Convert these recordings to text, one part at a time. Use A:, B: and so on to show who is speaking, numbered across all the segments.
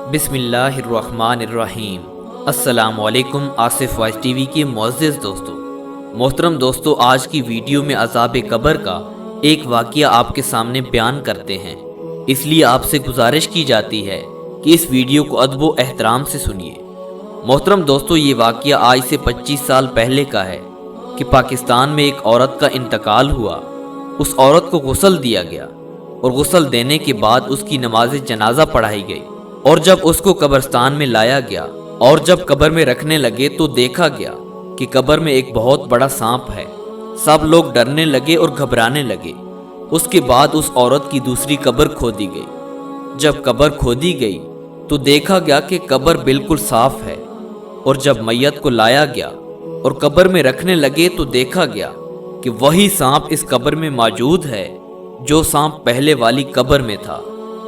A: बिस्मिल्लाहिर्रहमानिर्रहीम। अस्सलाम वालेकुम। आसिफ वॉइस टीवी के मुअज़्ज़िज़ दोस्तों, मोहतरम दोस्तों, आज की वीडियो में अज़ाब कब्र का एक वाक़या आपके सामने बयान करते हैं। इसलिए आपसे गुजारिश की जाती है कि इस वीडियो को अदब व एहतराम से सुनिए। मोहतरम दोस्तों, ये वाक़या आज से 25 साल पहले का है कि पाकिस्तान में एक औरत का इंतकाल हुआ। उस औरत को गुस्ल दिया गया और गुस्ल देने के बाद उसकी नमाज जनाजा पढ़ाई गई। और जब उसको कब्रिस्तान में लाया गया और जब कब्र में रखने लगे तो देखा गया कि कब्र में एक बहुत बड़ा सांप है। सब लोग डरने लगे और घबराने लगे। उसके बाद उस औरत की दूसरी कब्र खोदी गई। जब कब्र खोदी गई तो देखा गया कि कब्र बिल्कुल साफ है। और जब मैयत को लाया गया और कब्र में रखने लगे तो देखा गया कि वही सांप इस कब्र में मौजूद है जो सांप पहले वाली कब्र में था।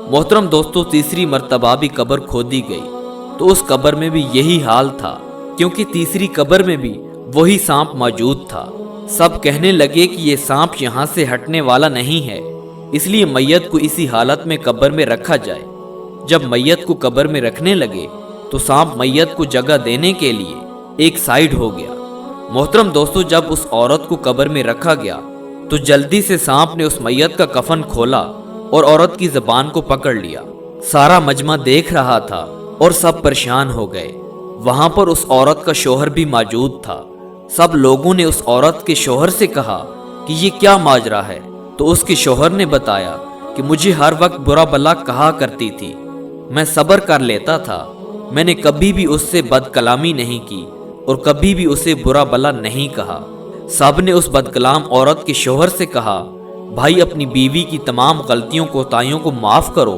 A: मोहतरम दोस्तों, तीसरी मर्तबा भी कब्र खोदी गई तो उस कब्र में भी यही हाल था, क्योंकि तीसरी कब्र में भी वही सांप मौजूद था। सब कहने लगे कि ये सांप यहाँ से हटने वाला नहीं है, इसलिए मैयत को इसी हालत में कब्र में रखा जाए। जब मैयत को कब्र में रखने लगे तो सांप मैयत को जगह देने के लिए एक साइड हो गया। मोहतरम दोस्तों, जब उस औरत को कब्र में रखा गया तो जल्दी से सांप ने उस मैयत का कफन खोला और औरत की ज़बान को पकड़ लिया। सारा मजमा देख रहा था और सब परेशान हो गए। वहां पर उस औरत का शोहर भी मौजूद था। सब लोगों ने उस औरत के शोहर से कहा कि ये क्या माजरा है। तो उसके शोहर ने बताया कि मुझे हर वक्त बुरा भला कहा करती थी, मैं सब्र कर लेता था, मैंने कभी भी उससे बदकलामी नहीं की और कभी भी उसे बुरा भला नहीं कहा। सब ने उस बदकलाम औरत के शोहर से कहा, भाई अपनी बीवी की तमाम गलतियों कोताहियों को माफ़ करो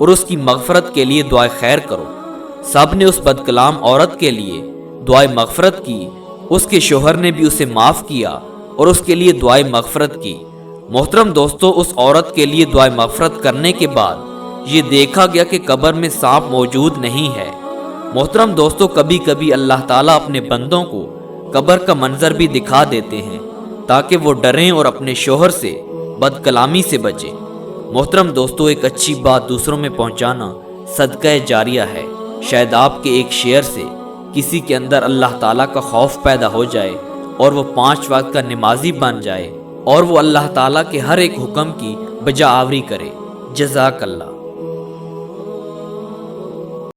A: और उसकी मगफरत के लिए दुआ खैर करो। सब ने उस बदकलाम औरत के लिए दुआ मगफरत की। उसके शोहर ने भी उसे माफ़ किया और उसके लिए दुआ मगफरत की। मोहतरम दोस्तों, उस औरत के लिए दुआ मगफरत करने के बाद ये देखा गया कि कब्र में सांप मौजूद नहीं है। मोहतरम दोस्तों, कभी कभी अल्लाह ताला अपने बंदों को कब्र का मंजर भी दिखा देते हैं ताकि वो डरें और अपने शोहर से बदकलामी से बचे। मोहतरम दोस्तों, एक अच्छी बात दूसरों में पहुंचाना सदका जारिया है। शायद आपके एक शेयर से किसी के अंदर अल्लाह ताला का खौफ पैदा हो जाए और वो 5 वक्त का नमाजी बन जाए और वो अल्लाह ताला के हर एक हुक्म की बजाआवरी करे। जज़ाकल्लाह।